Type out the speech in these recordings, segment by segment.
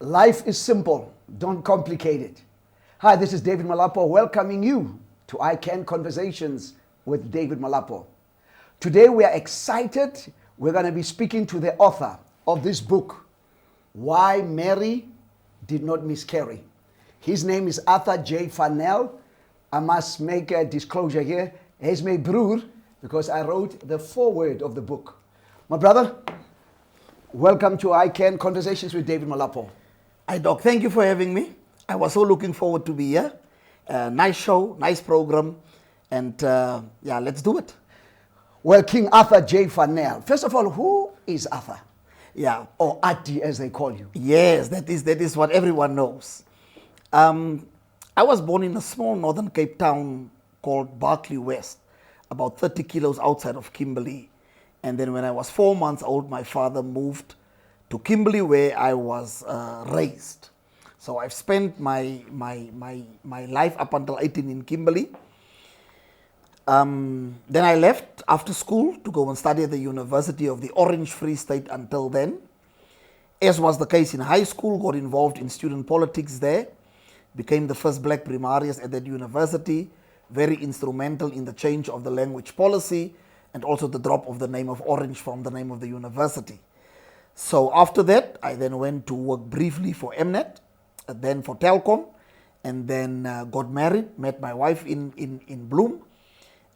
Life is simple. Don't complicate it. Hi, this is David Molapo welcoming you to I Can Conversations with David Molapo. Today we are excited. We're going to be speaking to the author of this book, Why Mary Did Not Miscarry. His name is Attie Van Nel. I must make a disclosure here. He's my broer because I wrote the foreword of the book. My brother, welcome to I Can Conversations with David Molapo. Hi, Doc. Thank you for having me. I was so looking forward to be here. Nice show, nice program. And let's do it. Well, King Attie Van Nel. First of all, who is Arthur? Yeah. Or Attie as they call you. Yes, that is what everyone knows. I was born in a small northern Cape town called Berkeley West, about 30 kilos outside of Kimberley. And then when I was 4 months old, my father moved to Kimberley where I was raised. So I've spent my life up until 18 in Kimberley. Then I left after school to go and study at the University of the Orange Free State until then. As was the case in high school, got involved in student politics there, became the first black primarius at that university, very instrumental in the change of the language policy and also the drop of the name of Orange from the name of the university. So after that, I then went to work briefly for Mnet, then for Telkom, and then got married, met my wife in Bloem.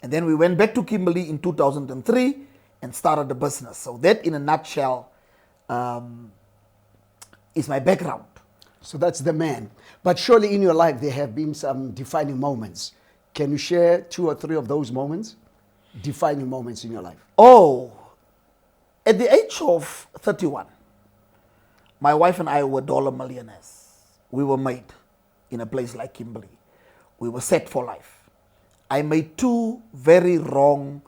And then we went back to Kimberley in 2003 and started the business. So that in a nutshell is my background. So that's the man. But surely in your life there have been some defining moments. Can you share 2 or 3 of those moments? Defining moments in your life. Oh, at the age of 31, my wife and I were dollar millionaires. We were made in a place like Kimberley. We were set for life. I made 2 very wrong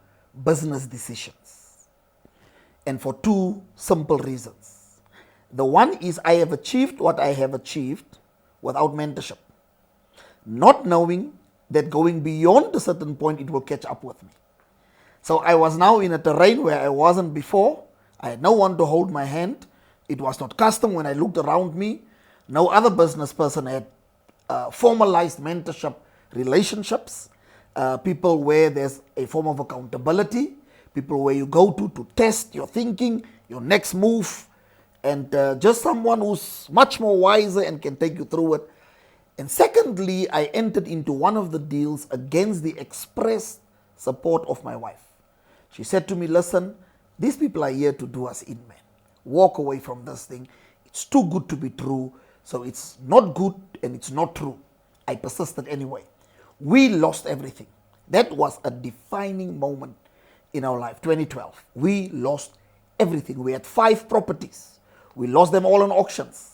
business decisions, and for 2 simple reasons. The one is I have achieved what I have achieved without mentorship, not knowing that going beyond a certain point it will catch up with me. So I was now in a terrain where I wasn't before. I had no one to hold my hand. It was not custom when I looked around me. No other business person had formalized mentorship relationships. People where there's a form of accountability. People where you go to test your thinking, your next move. And just someone who's much more wiser and can take you through it. And secondly, I entered into one of the deals against the express support of my wife. She said to me, listen, these people are here to do us in, man. Walk away from this thing. It's too good to be true. So it's not good and it's not true. I persisted anyway. We lost everything. That was a defining moment in our life, 2012. We lost everything. We had 5 properties. We lost them all on auctions.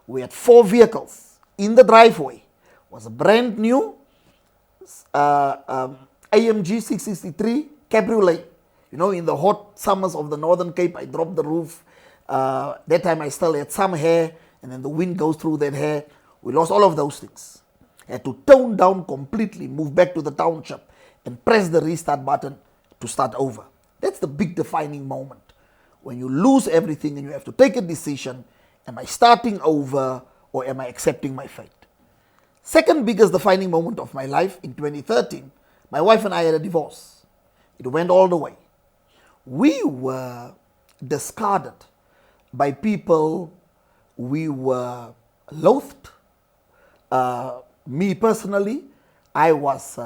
We had 4 vehicles in the driveway. Was a brand new AMG 663 Cabriolet. You know, in the hot summers of the Northern Cape, I dropped the roof. That time I still had some hair, and then the wind goes through that hair. We lost all of those things. Had to tone down completely, move back to the township, and press the restart button to start over. That's the big defining moment. When you lose everything and you have to take a decision, am I starting over or am I accepting my fate? Second biggest defining moment of my life in 2013, my wife and I had a divorce. It went all the way. We were discarded by people we were loathed. Me personally, I was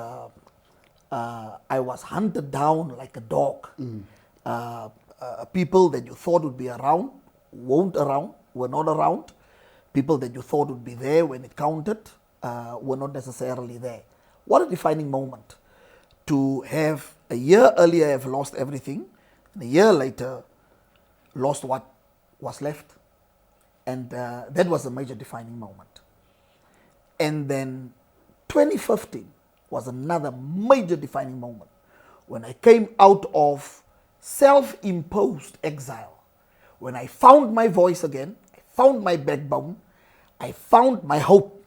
hunted down like a dog. People that you thought would be around, were not around. People that you thought would be there when it counted, were not necessarily there. What a defining moment to have a year earlier have lost everything, and a year later lost what was left. And that was a major defining moment. And then 2015 was another major defining moment when I came out of self-imposed exile. When I found my voice again, I found my backbone, I found my hope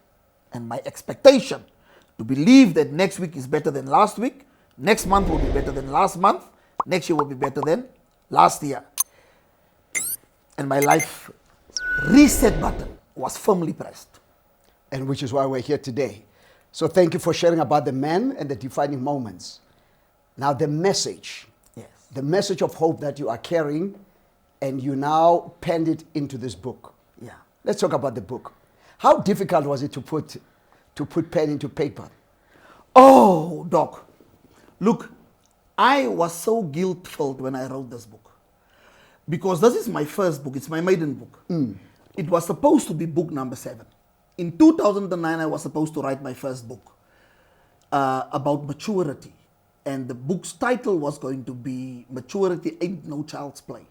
and my expectation to believe that next week is better than last week, next month will be better than last month, next year will be better than last year. And my life reset button was firmly pressed. And which is why we're here today. So thank you for sharing about the man and the defining moments. Now the message. Yes. The message of hope that you are carrying, and you now penned it into this book. Yeah. Let's talk about the book. How difficult was it to put pen into paper? Oh, Doc. Look, I was so guilt-filled when I wrote this book. Because this is my first book. It's my maiden book. It was supposed to be book number 7. In 2009, I was supposed to write my first book about maturity. And the book's title was going to be Maturity Ain't No Child's Play.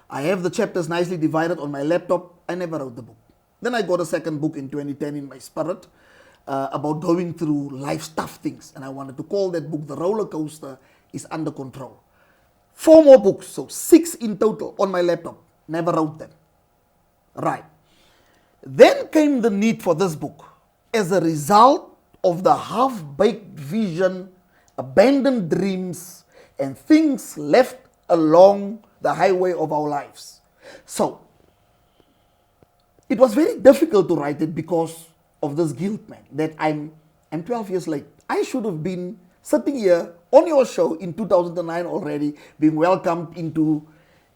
I have the chapters nicely divided on my laptop. I never wrote the book. Then I got a second book in 2010 in my spirit about going through life's tough things. And I wanted to call that book The Roller Coaster is Under Control. 4 more books, so 6 in total on my laptop. Never wrote them. Right. Then came the need for this book as a result of the half-baked vision, abandoned dreams, and things left along the highway of our lives. So, it was very difficult to write it because of this guilt, man, that I'm 12 years late. I should have been sitting here on your show in 2009 already, being welcomed into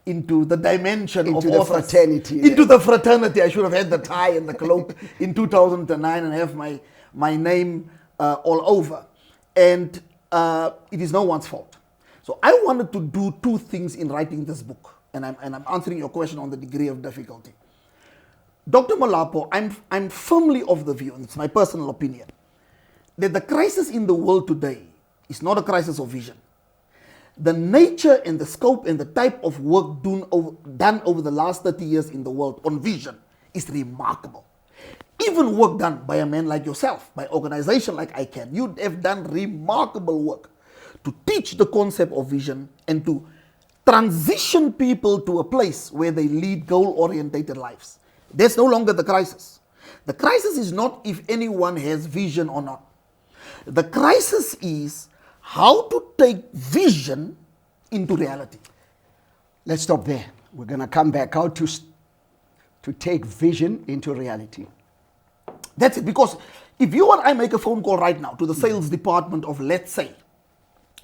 the dimension into of the authors. fraternity. Into the fraternity. I should have had the tie and the cloak in 2009 and have my name all over. And it is no one's fault. So I wanted to do 2 things in writing this book. And I'm answering your question on the degree of difficulty. Dr. Molapo, I'm firmly of the view, and it's my personal opinion, that the crisis in the world today is not a crisis of vision. The nature and the scope and the type of work done over the last 30 years in the world on vision is remarkable. Even work done by a man like yourself, by an organization like ICANN, you have done remarkable work to teach the concept of vision and to transition people to a place where they lead goal-orientated lives. That's no longer the crisis. The crisis is not if anyone has vision or not. The crisis is how to take vision into reality. Let's stop there. We're going to come back. How to take vision into reality. That's it. Because if you and I make a phone call right now to the sales department of, let's say,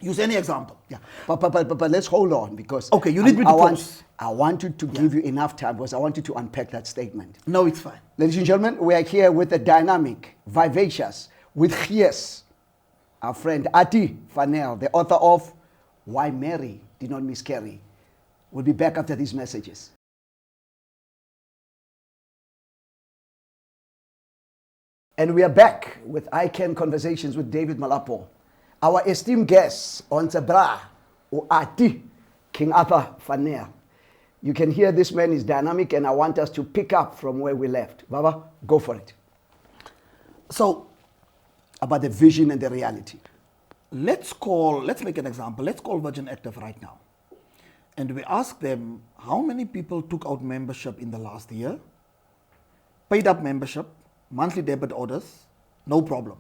use any example. Yeah, but let's hold on, because okay, you need me to pause. I wanted to give you enough time because I wanted to unpack that statement. No, it's fine. Ladies and gentlemen, we are here with the dynamic, vivacious, with gees, our friend Attie Van Nel, the author of Why Mary Did Not Miscarry. We'll be back after these messages. And we are back with ICANN Conversations with David Molapo. Our esteemed guest on Sabra, or Attie, King Attie Van Nel. You can hear this man is dynamic, and I want us to pick up from where we left. Baba, go for it. So, about the vision and the reality. let's make an example. Let's call Virgin Active right now. And we ask them, how many people took out membership in the last year? Paid up membership, monthly debit orders, no problem.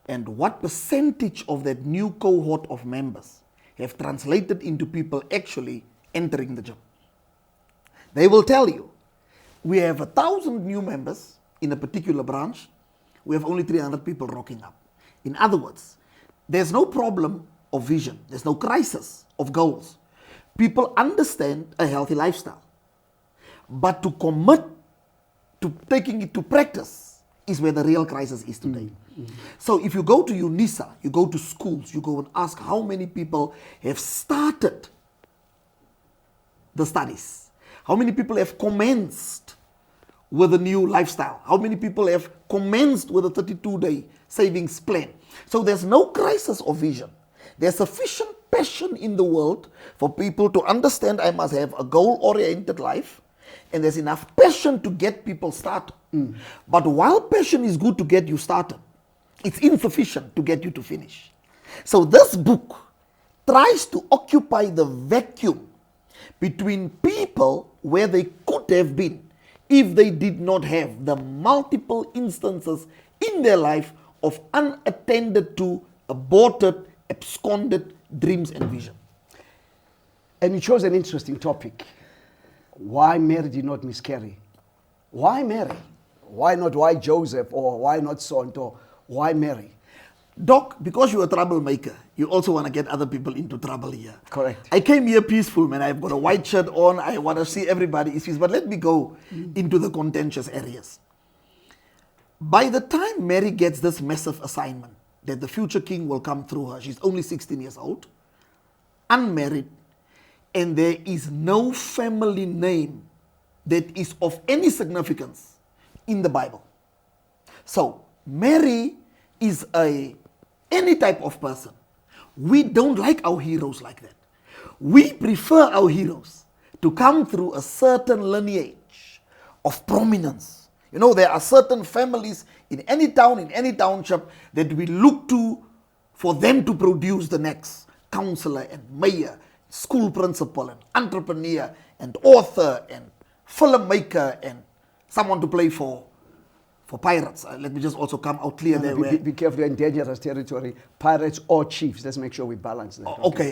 And what percentage of that new cohort of members have translated into people actually entering the gym? They will tell you, we have 1,000 new members in a particular branch, we have only 300 people rocking up. In other words, there's no problem of vision, there's no crisis of goals. People understand a healthy lifestyle. But to commit to taking it to practice is where the real crisis is today. So if you go to UNISA, you go to schools, you go and ask how many people have started the studies, how many people have commenced with a new lifestyle, how many people have commenced with a 32-day savings plan. So there's no crisis of vision. There's sufficient passion in the world for people to understand I must have a goal-oriented life, and there's enough passion to get people started. But while passion is good to get you started, it's insufficient to get you to finish. So this book tries to occupy the vacuum between people where they could have been if they did not have the multiple instances in their life of unattended to, aborted, absconded dreams and vision. And you chose an interesting topic. Why Mary did not miscarry. Why Mary? Why not why Joseph, or why not Sonto? Why Mary? Doc, because you're a troublemaker, you also want to get other people into trouble here. Correct. I came here peaceful, man. I've got a white shirt on. I want to see everybody is peace. But let me go into the contentious areas. By the time Mary gets this massive assignment that the future king will come through her, she's only 16 years old, unmarried, and there is no family name that is of any significance in the Bible. So, Mary is any type of person. We don't like our heroes like that. We prefer our heroes to come through a certain lineage of prominence. You know, there are certain families in any town, in any township, that we look to for them to produce the next counselor and mayor, school principal and entrepreneur and author and filmmaker and someone to play for pirates. Let me just also come out clear there. Be careful, you're in dangerous territory. Pirates or chiefs. Let's make sure we balance that. Okay,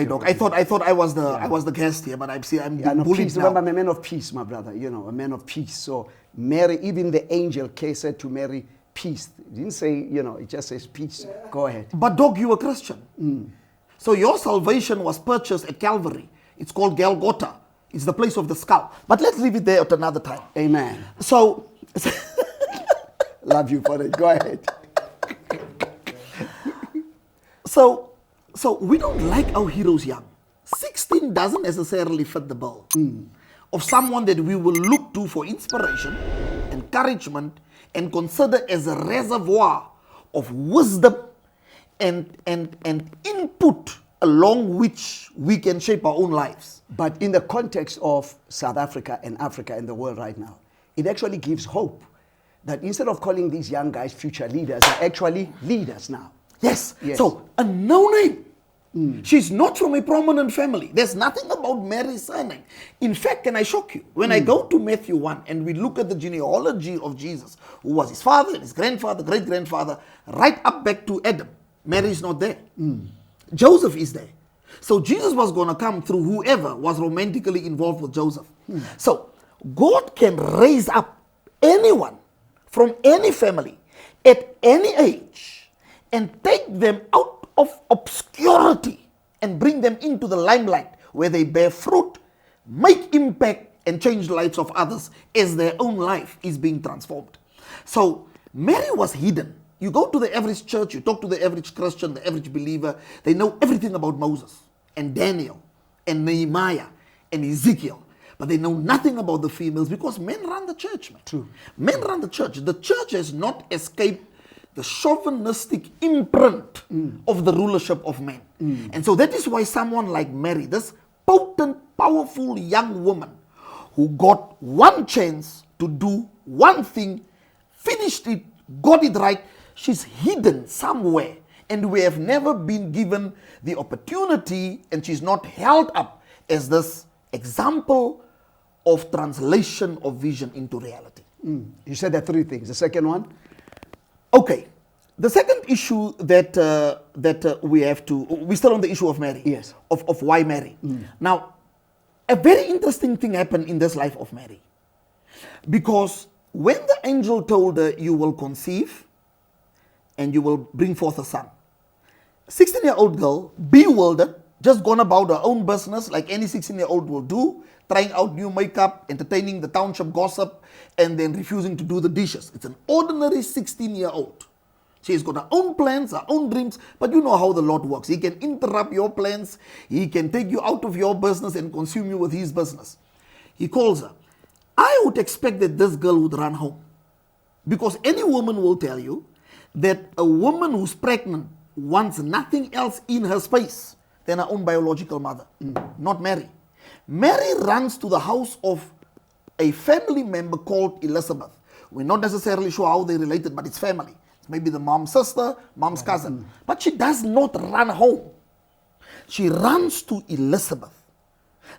Doc. I thought I was the guest here, but I'm being bullied peace. now. Remember, I'm a man of peace, my brother. You know, a man of peace. So Mary, even the angel said to Mary, peace. It didn't say, you know, it just says peace. Go ahead. But Doc, you were Christian. So your salvation was purchased at Calvary. It's called Golgotha. It's the place of the skull. But let's leave it there at another time. Amen. So love you for it. Go ahead. So we don't like our heroes young. 16 doesn't necessarily fit the bill of someone that we will look to for inspiration, encouragement, and consider as a reservoir of wisdom and input along which we can shape our own lives. But in the context of South Africa and Africa and the world right now, it actually gives hope that instead of calling these young guys future leaders, they're actually leaders now. Yes. So a no name. She's not from a prominent family. There's nothing about Mary's surname. In fact, can I shock you? When I go to Matthew 1 and we look at the genealogy of Jesus, who was his father and his grandfather, great-grandfather, right up back to Adam, Mary is not there. Joseph is there. So Jesus was going to come through whoever was romantically involved with Joseph. So God can raise up anyone from any family at any age and take them out of obscurity and bring them into the limelight where they bear fruit, make impact, and change the lives of others as their own life is being transformed. So Mary was hidden. You go to the average church, you talk to the average Christian, the average believer, they know everything about Moses and Daniel and Nehemiah and Ezekiel. But they know nothing about the females because men run the church, man. True. Men run the church. The church has not escaped the chauvinistic imprint of the rulership of men. And so that is why someone like Mary, this potent, powerful young woman who got one chance to do one thing, finished it, got it right, she's hidden somewhere. And we have never been given the opportunity, and she's not held up as this example of translation of vision into reality. You said there are three things. The second one? Okay. The second issue that we have to, we're still on the issue of Mary. Yes. Of why Mary. Now, a very interesting thing happened in this life of Mary. Because when the angel told her, you will conceive and you will bring forth a son, 16-year-old girl, bewildered, just gone about her own business like any 16-year-old will do, trying out new makeup, entertaining the township gossip, and then refusing to do the dishes. It's an ordinary 16-year-old. She's got her own plans, her own dreams, but you know how the Lord works. He can interrupt your plans. He can take you out of your business and consume you with his business. He calls her. I would expect that this girl would run home. Because any woman will tell you that a woman who's pregnant wants nothing else in her space than her own biological mother, not Mary. Mary runs to the house of a family member called Elizabeth. We're not necessarily sure how they related, but it's family. It's maybe the mom's sister, mom's cousin. But she does not run home. She runs to Elizabeth.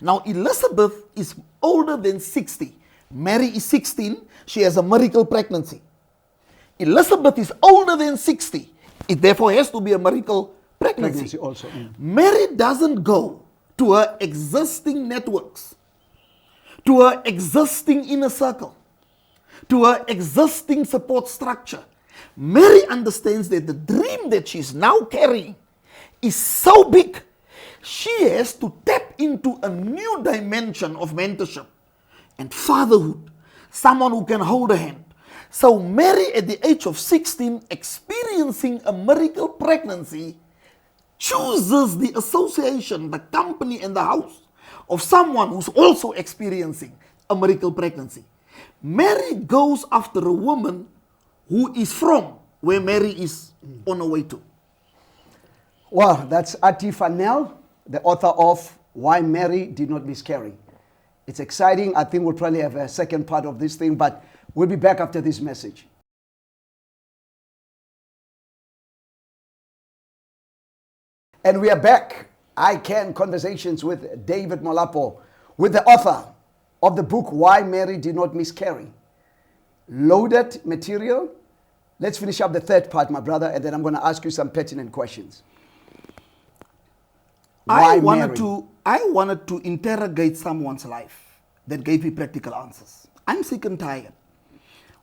Now, Elizabeth is older than 60. Mary is 16. She has a miracle pregnancy. Elizabeth is older than 60. It therefore has to be a miracle pregnancy also. Mary doesn't go to her existing networks, to her existing inner circle, to her existing support structure. Mary understands that the dream that she's now carrying is so big, she has to tap into a new dimension of mentorship and fatherhood, someone who can hold her hand. So Mary, at the age of 16, experiencing a miracle pregnancy, chooses the association, the company, and the house of someone who's also experiencing a miracle pregnancy. Mary goes after a woman who is from where Mary is on her way to. Well, that's Attie Van Nel, the author of Why Mary Did Not Miscarry. It's exciting. I think we'll probably have a second part of this thing, but we'll be back after this message. And we are back. I Can Conversations with David Molapo, with the author of the book Why Mary Did Not Miscarry. Loaded material. Let's finish up the third part, my brother, and then I'm going to ask you some pertinent questions. I wanted to interrogate someone's life that gave me practical answers. I'm sick and tired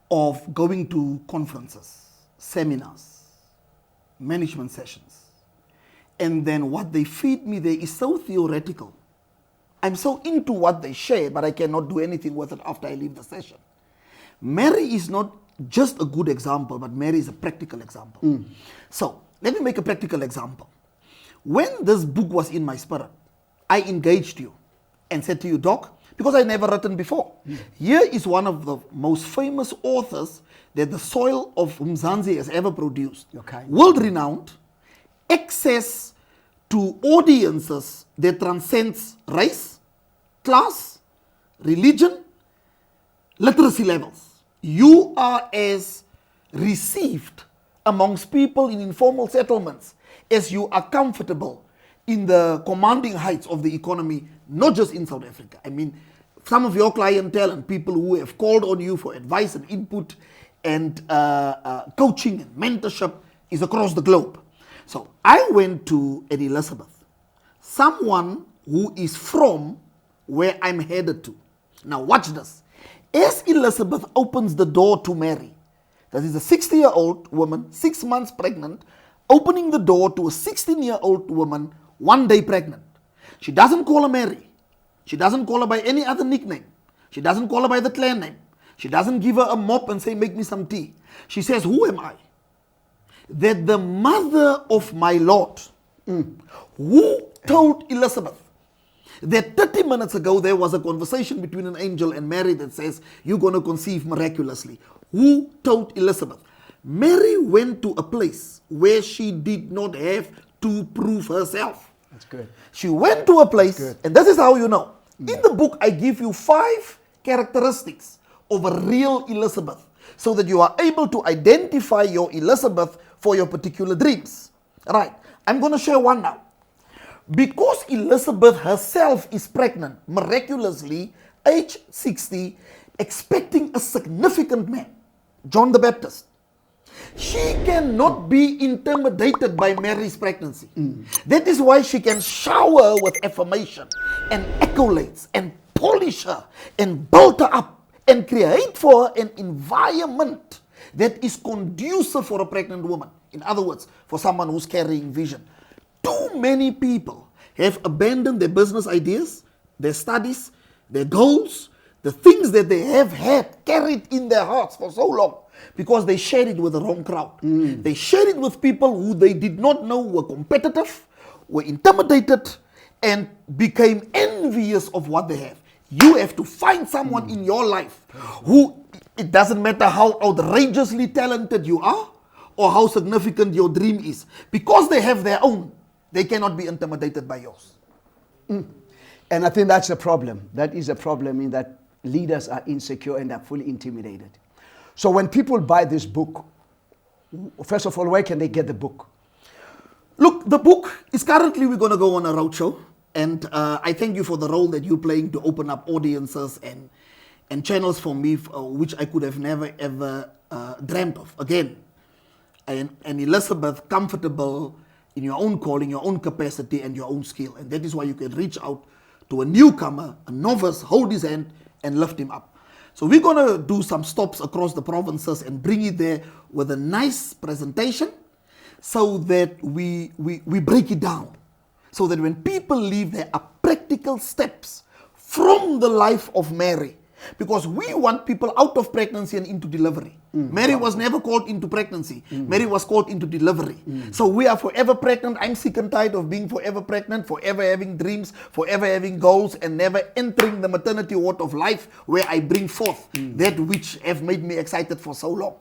of going to conferences, seminars, management sessions, and then what they feed me there is so theoretical. I'm so into what they share, but I cannot do anything with it after I leave the session. Mary is not just a good example, but Mary is a practical example. So let me make a practical example. When this book was in my spirit, I engaged you and said to you, Doc, because I never written before, here is one of the most famous authors that the soil of Mzansi has ever produced. Okay. World-renowned, access to audiences that transcends race, class, religion, literacy levels. You are as received amongst people in informal settlements as you are comfortable in the commanding heights of the economy, not just in South Africa. I mean, some of your clientele and people who have called on you for advice and input and coaching and mentorship is across the globe. So I went to Eddie Elizabeth, someone who is from where I'm headed to. Now watch this. As Elizabeth opens the door to Mary, that is a 60-year-old woman, 6 months pregnant, opening the door to a 16-year-old woman, 1 day pregnant. She doesn't call her Mary. She doesn't call her by any other nickname. She doesn't call her by the clan name. She doesn't give her a mop and say, make me some tea. She says, who am I? That the mother of my Lord, who told Elizabeth that 30 minutes ago there was a conversation between an angel and Mary that says, you're going to conceive miraculously. Who told Elizabeth? Mary went to a place where she did not have to prove herself. That's good. She went to a place, and this is how you know. In the book, I give you 5 characteristics of a real Elizabeth so that you are able to identify your Elizabeth for your particular dreams. All right, I'm going to share one now. Because Elizabeth herself is pregnant, miraculously, age 60, expecting a significant man, John the Baptist. She cannot be intimidated by Mary's pregnancy. That is why she can shower with affirmation and accolades and polish her and build her up and create for her an environment that is conducive for a pregnant woman. In other words, for someone who's carrying vision. Too many people have abandoned their business ideas, their studies, their goals, the things that they have had carried in their hearts for so long because they shared it with the wrong crowd. They shared it with people who they did not know were competitive, were intimidated, and became envious of what they have. You have to find someone in your life who, it doesn't matter how outrageously talented you are or how significant your dream is, because they have their own, they cannot be intimidated by yours. And I think that's a problem. That is a problem in that leaders are insecure and are fully intimidated. So when people buy this book, first of all, where can they get the book? Look, the book is currently, we're going to go on a roadshow. And I thank you for the role that you're playing to open up audiences and channels for me, which I could have never, ever dreamt of. Again, and Elizabeth, comfortable in your own calling, your own capacity, and your own skill. And that is why you can reach out to a newcomer, a novice, hold his hand, and lift him up. So we're going to do some stops across the provinces and bring it there with a nice presentation so that we break it down. So that when people leave, there are practical steps from the life of Mary. Because we want people out of pregnancy and into delivery. Mary was never called into pregnancy. Mary was called into delivery. So we are forever pregnant. I'm sick and tired of being forever pregnant, forever having dreams, forever having goals, and never entering the maternity ward of life where I bring forth that which have made me excited for so long.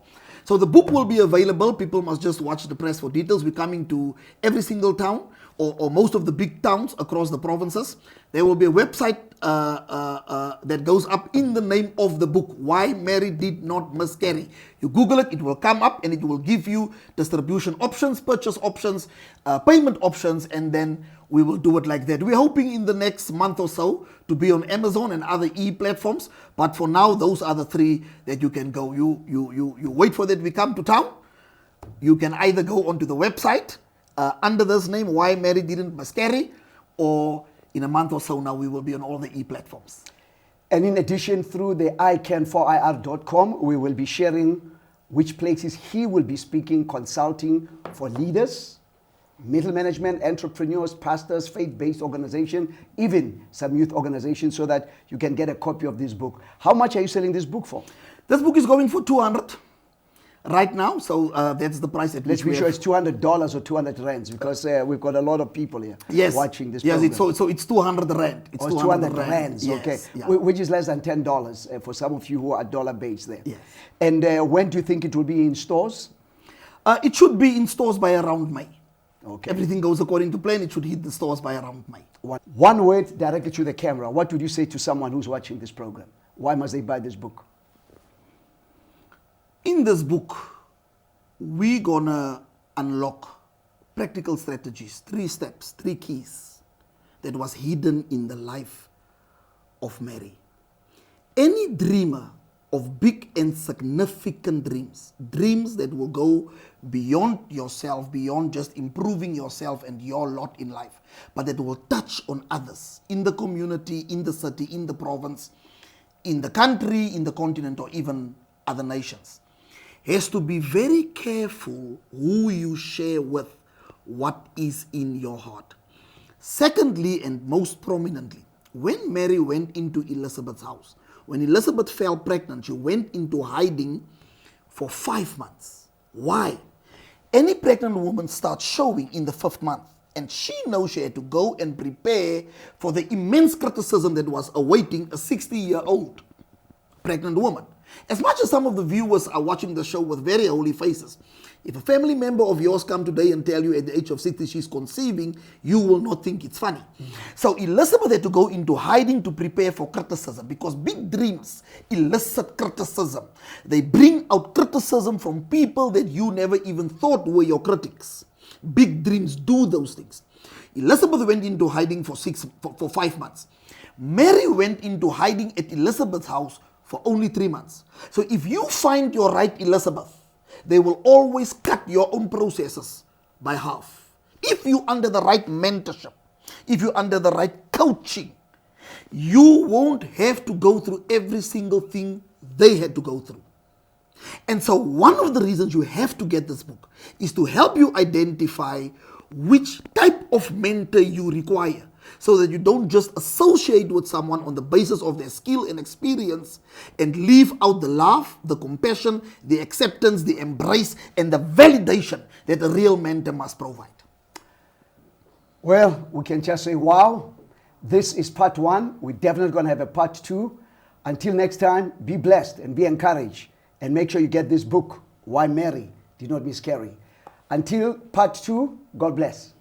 So the book will be available. People must just watch the press for details. We're coming to every single town or most of the big towns across the provinces. There will be a website that goes up in the name of the book, Why Mary Did Not Miscarry. You Google it, it will come up and it will give you distribution options, purchase options, payment options, and then we will do it like that. We're hoping in the next month or so to be on Amazon and other e-platforms, but for now, those are the three that you can go. You wait for that we come to town. You can either go onto the website under this name, Why Mary Didn't Miscarry, or in a month or so now, we will be on all the e-platforms. And in addition, through the ican4ir.com, we will be sharing which places he will be speaking, consulting for leaders, middle management, entrepreneurs, pastors, faith-based organization, even some youth organizations, so that you can get a copy of this book. How much are you selling this book for? This book is going for $200 right now, so that's the price at Let's which be sure it's $200 or 200 rands, because we've got a lot of people here watching this program. Yes, so it's 200 rand. It's 200 rands, yes, okay. Yeah. Which is less than $10 for some of you who are dollar-based there. Yes. And when do you think it will be in stores? It should be in stores by around May. Okay. Everything goes according to plan. It should hit the stores by around May. One word directly to the camera. What would you say to someone who's watching this program? Why must they buy this book? In this book, we're gonna unlock practical strategies, 3 steps, 3 keys that was hidden in the life of Mary. Any dreamer of big and significant dreams that will go beyond yourself, beyond just improving yourself and your lot in life, but that will touch on others in the community, in the city, in the province, in the country, in the continent, or even other nations, has to be very careful who you share with what is in your heart. Secondly, and most prominently, when Mary went into Elizabeth's house, when Elizabeth fell pregnant, she went into hiding for 5 months. Why? Any pregnant woman starts showing in the 5th month, and she knows she had to go and prepare for the immense criticism that was awaiting a 60-year-old pregnant woman. As much as some of the viewers are watching the show with very holy faces, if a family member of yours come today and tell you at the age of 60 she's conceiving, you will not think it's funny. So Elizabeth had to go into hiding to prepare for criticism, because big dreams elicit criticism. They bring out criticism from people that you never even thought were your critics. Big dreams do those things. Elizabeth went into hiding for 5 months. Mary went into hiding at Elizabeth's house for only 3 months. So if you find your right Elizabeth, they will always cut your own processes by half. If you under the right mentorship, if you under the right coaching, you won't have to go through every single thing they had to go through. And so one of the reasons you have to get this book is to help you identify which type of mentor you require, so that you don't just associate with someone on the basis of their skill and experience and leave out the love, the compassion, the acceptance, the embrace, and the validation that a real mentor must provide. Well, we can just say, wow, this is part 1. We're definitely going to have a part 2. Until next time, be blessed and be encouraged. And make sure you get this book, Why Mary Did Not Miscarry. Until part 2, God bless.